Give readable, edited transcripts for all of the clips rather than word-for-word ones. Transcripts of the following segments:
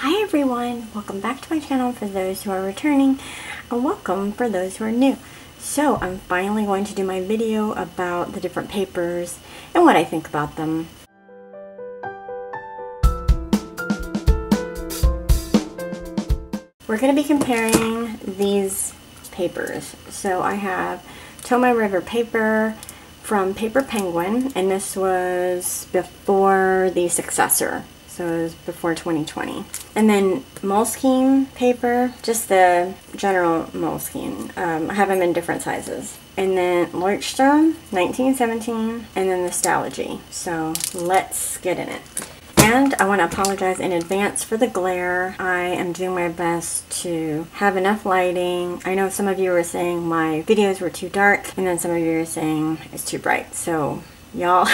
Hi everyone, welcome back to my channel for those who are returning, and welcome for those who are new. So I'm finally going to do my video about the different papers and what I think about them. We're going to be comparing these papers. So I have Tomoe River paper from Paper Penguin, and this was before the successor. So it was before 2020. And then Moleskine paper, just the general Moleskine. I have them in different sizes. And then Leuchtturm, 1917, and then the Stalogy. So let's get in it. And I want to apologize in advance for the glare. I am doing my best to have enough lighting. I know some of you were saying my videos were too dark, and then some of you were saying it's too bright. So y'all,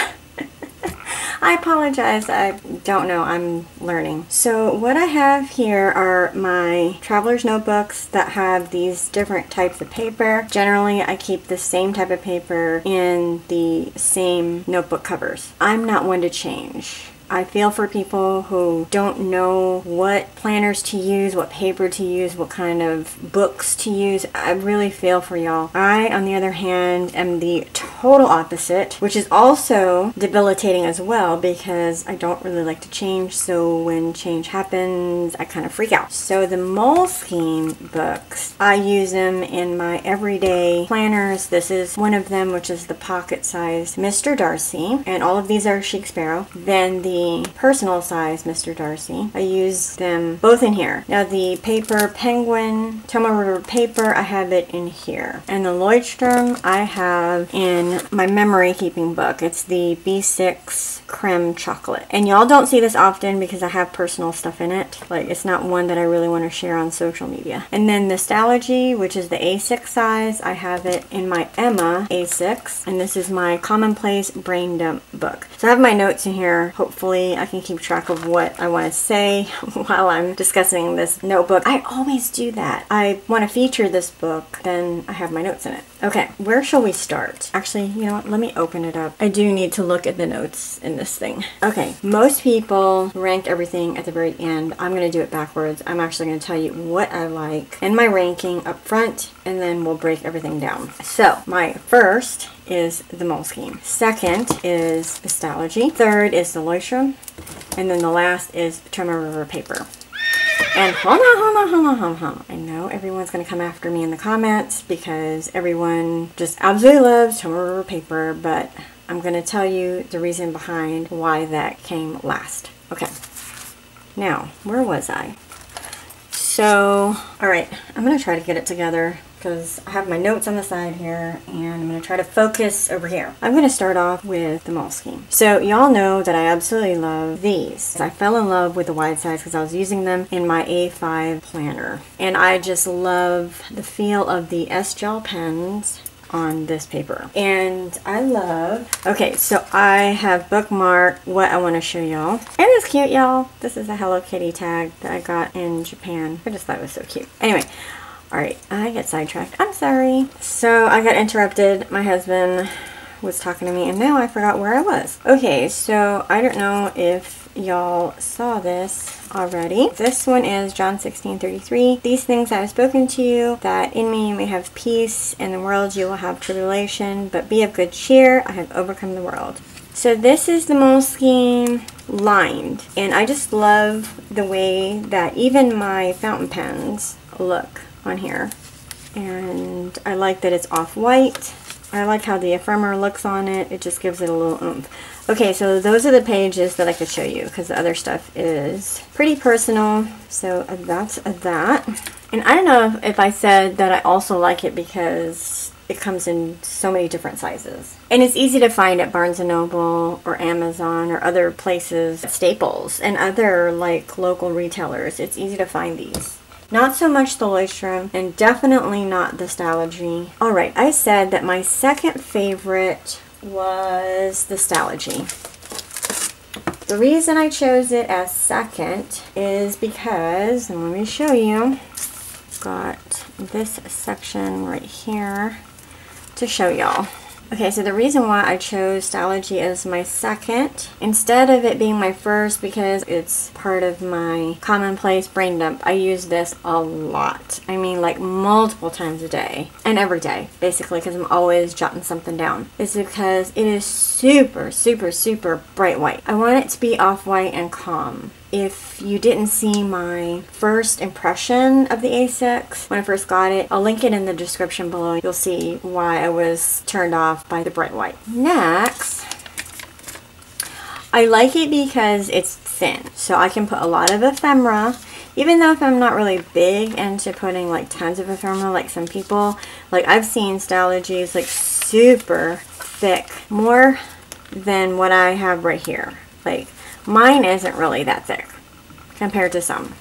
I apologize. I don't know. I'm learning. So what I have here are my traveler's notebooks that have these different types of paper. Generally, I keep the same type of paper in the same notebook covers. I'm not one to change. I feel for people who don't know what planners to use, what paper to use, what kind of books to use. I really feel for y'all. I, on the other hand, am the total opposite, which is also debilitating as well because I don't really like to change. So when change happens, I kind of freak out. So the Moleskine books, I use them in my everyday planners. This is one of them, which is the pocket size Mr. Darcy, and all of these are Chic Sparrow. Then the personal size Mr. Darcy, I use them both in here. Now the Paper Penguin Tomoe River paper, I have it in here. And the Leuchtturm I have in my memory keeping book. It's the B6 creme chocolate. And y'all don't see this often because I have personal stuff in it. Like, it's not one that I really want to share on social media. And then the Stalogy, which is the A6 size, I have it in my Emma A6. And this is my commonplace brain dump book. So I have my notes in here. Hopefully I can keep track of what I want to say while I'm discussing this notebook. I always do that. I want to feature this book, then I have my notes in it. Okay, where shall we start? Actually, you know what? Let me open it up. I do need to look at the notes in this thing. Okay, most people rank everything at the very end. I'm going to do it backwards. I'm actually going to tell you what I like and my ranking up front, and then we'll break everything down. So, my first is the Moleskine. Second is the Stalogy. Third is the Leuchtturm. And then the last is Tomoe River paper. And hold on. I know everyone's going to come after me in the comments because everyone just absolutely loves Tomoe River paper, but I'm going to tell you the reason behind why that came last. Okay. Now, where was I? So, alright, I'm going to try to get it together because I have my notes on the side here and I'm going to try to focus over here. I'm going to start off with the Moleskine. So y'all know that I absolutely love these. I fell in love with the wide size because I was using them in my A5 planner. And I just love the feel of the S-Gel pens on this paper. And I love, okay, so I have bookmarked what I want to show y'all. And it's cute, y'all. This is a Hello Kitty tag that I got in Japan. I just thought it was so cute. Anyway, alright, I get sidetracked. I'm sorry. So I got interrupted. My husband was talking to me and now I forgot where I was. Okay, so I don't know if y'all saw this already. This one is John 16:33. These things I have spoken to you, that in me you may have peace. In the world you will have tribulation, but be of good cheer. I have overcome the world. So this is the Moleskine lined, and I just love the way that even my fountain pens look on here. And I like that it's off-white. I like how the ephemera looks on it. It just gives it a little oomph. Okay, so those are the pages that I could show you because the other stuff is pretty personal. So that's that. And I don't know if I said that I also like it because it comes in so many different sizes. And it's easy to find at Barnes & Noble or Amazon or other places, Staples, and other like local retailers. It's easy to find these. Not so much the Leuchtturm, and definitely not the Stalogy. Alright, I said that my second favorite was the Stalogy. The reason I chose it as second is because, and let me show you, I've got this section right here to show y'all. Okay, so the reason why I chose Stalogy as my second, instead of it being my first, because it's part of my commonplace brain dump, I use this a lot. I mean, like multiple times a day, and every day, basically, because I'm always jotting something down. It's because it is super, super, super bright white. I want it to be off-white and calm. If you didn't see my first impression of the A6 when I first got it, I'll link it in the description below. You'll see why I was turned off by the bright white. Next, I like it because it's thin, so I can put a lot of ephemera. Even though if I'm not really big into putting like tons of ephemera like some people, like I've seen Stalogy's like super thick, more than what I have right here. Like mine isn't really that thick compared to some.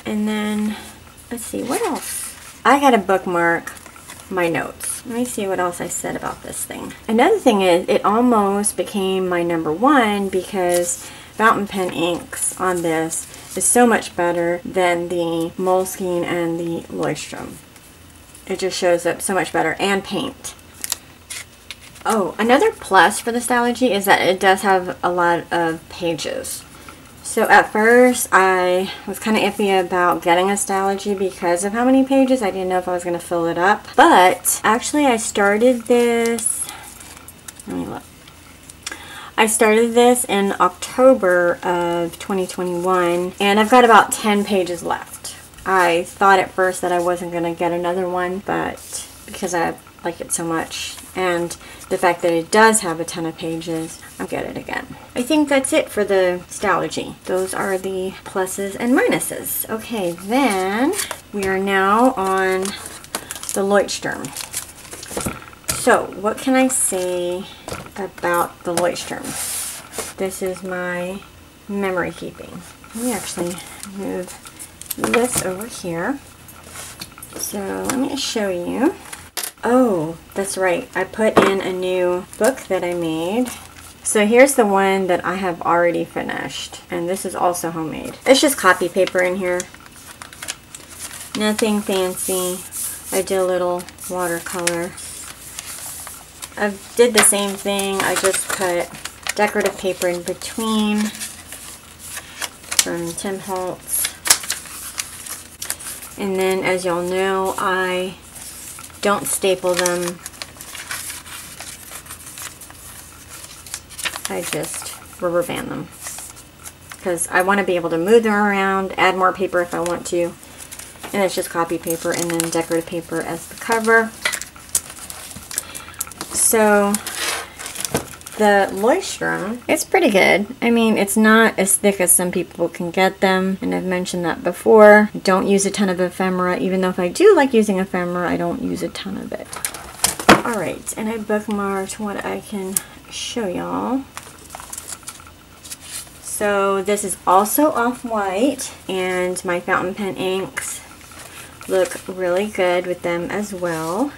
And then, let's see, what else? I gotta bookmark my notes. Let me see what else I said about this thing. Another thing is, it almost became my #1 because fountain pen inks on this is so much better than the Moleskine and the Leuchtturm. It just shows up so much better, and paint. Oh, another plus for the Stalogy is that it does have a lot of pages. So at first I was kind of iffy about getting a Stalogy because of how many pages. I didn't know if I was going to fill it up. But actually I started this, let me look. I started this in October of 2021 and I've got about 10 pages left. I thought at first that I wasn't going to get another one, but because I like it so much and the fact that it does have a ton of pages, I'll get it again. I think that's it for the Stalogy. Those are the pluses and minuses. Okay, then we are now on the Leuchtturm. So what can I say about the Leuchtturm? This is my memory keeping. Let me actually move this over here. So let me show you. Oh, that's right. I put in a new book that I made. So here's the one that I have already finished. And this is also homemade. It's just copy paper in here. Nothing fancy. I did a little watercolor. I did the same thing. I just put decorative paper in between from Tim Holtz. And then, as y'all know, I don't staple them. I just rubber band them because I want to be able to move them around, add more paper if I want to. And it's just copy paper and then decorative paper as the cover. So the Leuchtturm, it's pretty good. I mean, it's not as thick as some people can get them, and I've mentioned that before. Don't use a ton of ephemera, even though if I do like using ephemera, I don't use a ton of it. Alright, and I bookmarked what I can show y'all. So this is also off-white, and my fountain pen inks look really good with them as well.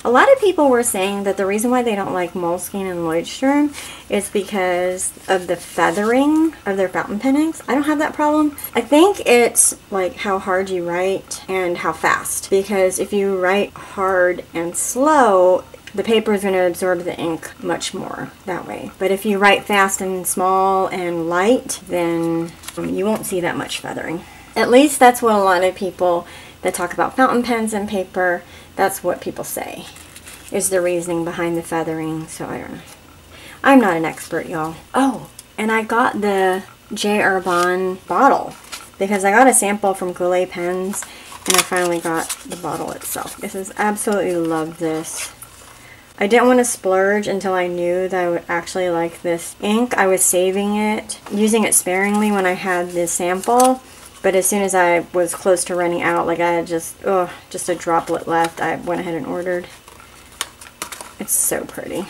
A lot of people were saying that the reason why they don't like Moleskine and Leuchtturm is because of the feathering of their fountain pen inks. I don't have that problem. I think it's like how hard you write and how fast. Because if you write hard and slow, the paper is going to absorb the ink much more that way. But if you write fast and small and light, then you won't see that much feathering. At least that's what a lot of people that talk about fountain pens and paper, that's what people say is the reasoning behind the feathering. So I don't know. I'm not an expert, y'all. Oh, and I got the J. Urban bottle because I got a sample from Goulet Pens and I finally got the bottle itself. This is absolutely love this. I didn't want to splurge until I knew that I would actually like this ink. I was saving it, using it sparingly when I had this sample. But as soon as I was close to running out, like I had just a droplet left, I went ahead and ordered. It's so pretty.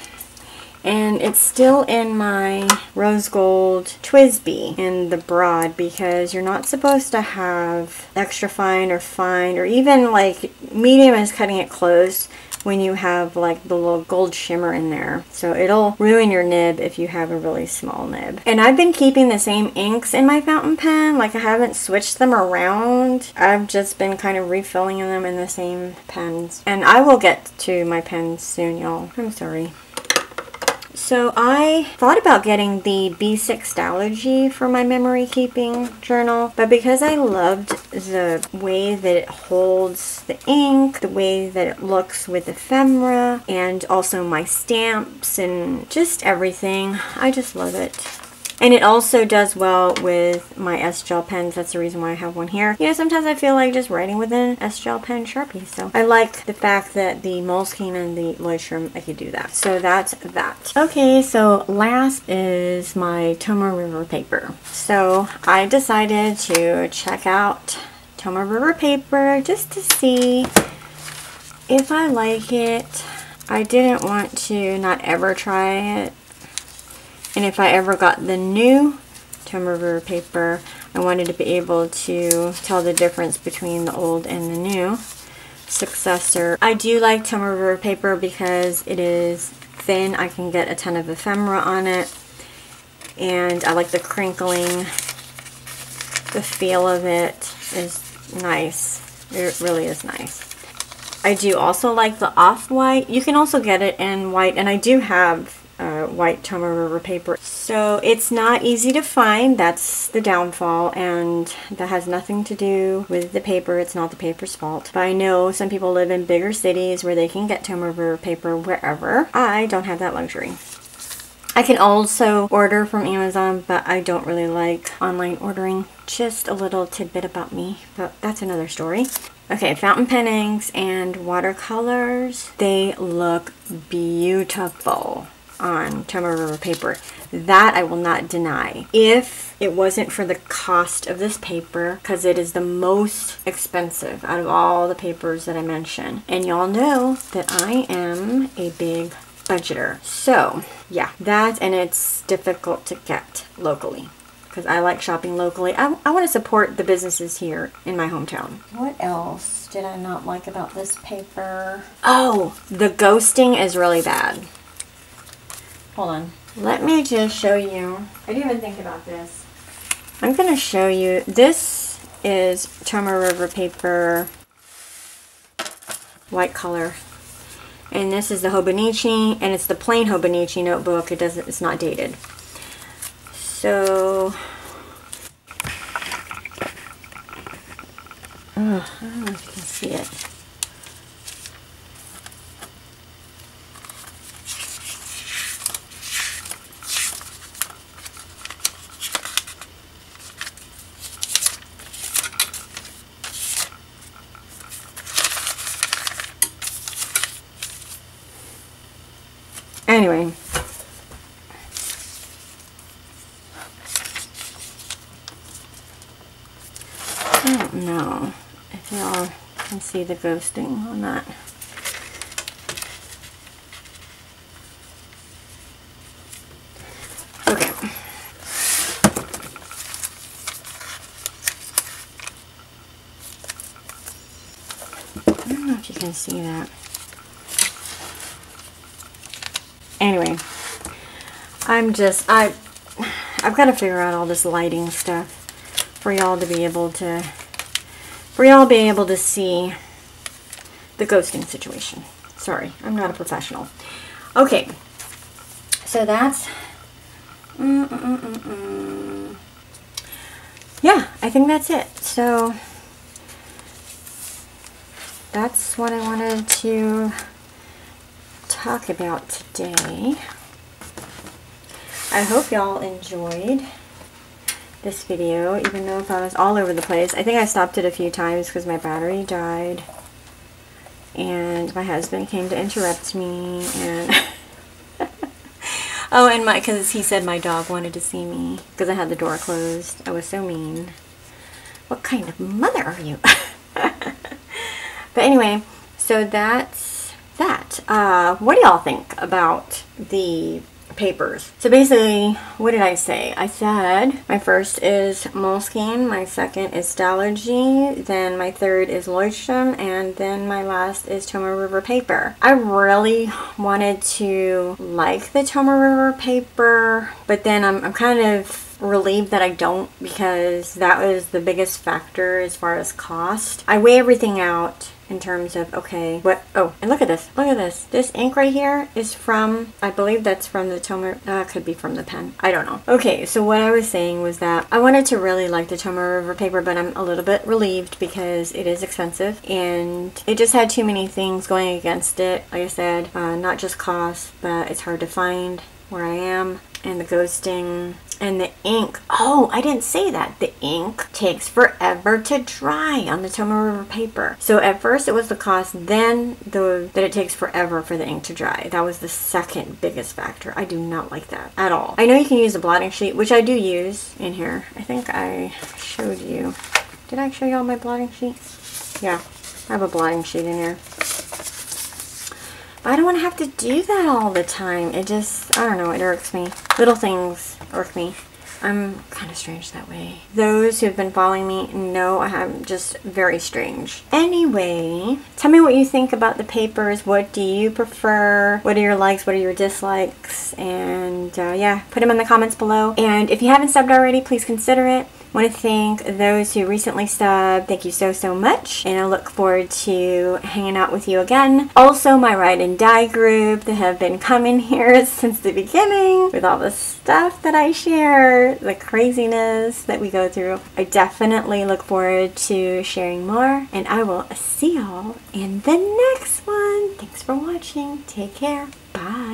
And it's still in my rose gold Twisby in the broad, because you're not supposed to have extra fine or even like medium is cutting it close when you have like the little gold shimmer in there. So it'll ruin your nib if you have a really small nib. And I've been keeping the same inks in my fountain pen. Like, I haven't switched them around. I've just been kind of refilling them in the same pens. And I will get to my pens soon, y'all. I'm sorry. So I thought about getting the B6 Stalogy for my memory keeping journal, but because I loved the way that it holds the ink, the way that it looks with ephemera, and also my stamps and just everything, I just love it. And it also does well with my S-Gel pens. That's the reason why I have one here. You know, sometimes I feel like just writing with an S-Gel pen Sharpie. So I like the fact that the Moleskine and the Leuchtturm, I could do that. So that's that. Okay, so last is my Tomoe River paper. So I decided to check out Tomoe River paper just to see if I like it. I didn't want to not ever try it. And if I ever got the new Tomoe River paper, I wanted to be able to tell the difference between the old and the new successor. I do like Tomoe River paper because it is thin. I can get a ton of ephemera on it. And I like the crinkling. The feel of it is nice. It really is nice. I do also like the off-white. You can also get it in white, and I do have white Tomoe River paper. So it's not easy to find. That's the downfall, and that has nothing to do with the paper. It's not the paper's fault. But I know some people live in bigger cities where they can get Tomoe River paper wherever. I don't have that luxury. I can also order from Amazon, but I don't really like online ordering. Just a little tidbit about me, but that's another story. Okay, fountain pen inks and watercolors. They look beautiful on Tomoe River paper. That I will not deny. If it wasn't for the cost of this paper, because it is the most expensive out of all the papers that I mentioned. And y'all know that I am a big budgeter. So yeah, that, and it's difficult to get locally because I like shopping locally. I want to support the businesses here in my hometown. What else did I not like about this paper? Oh, the ghosting is really bad. Hold on. Let me just show you. I didn't even think about this. I'm going to show you. This is Tomoe River paper, white color. And this is the Hobonichi, and it's the plain Hobonichi notebook. It's not dated. So, I don't know if you can see it. Anyway, I don't know if y'all can see the ghosting on that. Okay. I don't know if you can see that. Anyway, I've got to figure out all this lighting stuff for y'all to be able to, see the ghosting situation. Sorry, I'm not a professional. Okay, so that's, yeah, I think that's it. So that's what I wanted to talk about today. I hope y'all enjoyed this video, even though I was all over the place. I think I stopped it a few times because my battery died and my husband came to interrupt me, and oh, and because he said my dog wanted to see me because I had the door closed. I was so mean. What kind of mother are you? But anyway, so that's that. What do y'all think about the papers. So basically, what did I say? I said my first is Moleskine, my second is Stalogy, then my third is Leuchtturm, and then my last is Tomoe River paper. I really wanted to like the Tomoe River paper, but then I'm kind of relieved that I don't, because that was the biggest factor as far as cost. I weigh everything out in terms of, okay, what, oh, and look at this. This ink right here is from, I believe that's from the Tomoe, could be from the pen. I don't know. Okay, so what I was saying was that I wanted to really like the Tomoe River paper, but I'm a little bit relieved because it is expensive and it just had too many things going against it. Like I said, not just cost, but it's hard to find where I am, and the ghosting. And the ink, oh, I didn't say that. The ink takes forever to dry on the Tomoe River paper. So at first it was the cost, then that it takes forever for the ink to dry. That was the second biggest factor. I do not like that at all. I know you can use a blotting sheet, which I do use in here. I think I showed you. Did I show you all my blotting sheet? Yeah, I have a blotting sheet in here. But I don't want to have to do that all the time. It just, I don't know, it irks me. Little things irk me. I'm kind of strange that way. Those who have been following me know I'm just very strange. Anyway, tell me what you think about the papers. What do you prefer? What are your likes? What are your dislikes? And yeah, put them in the comments below. And if you haven't subbed already, please consider it. I want to thank those who recently subbed. Thank you so much, and I look forward to hanging out with you again. Also, my Ride and Die group that have been coming here since the beginning with all the stuff that I share, the craziness that we go through. I definitely look forward to sharing more, and I will see y'all in the next one. Thanks for watching. Take care. Bye.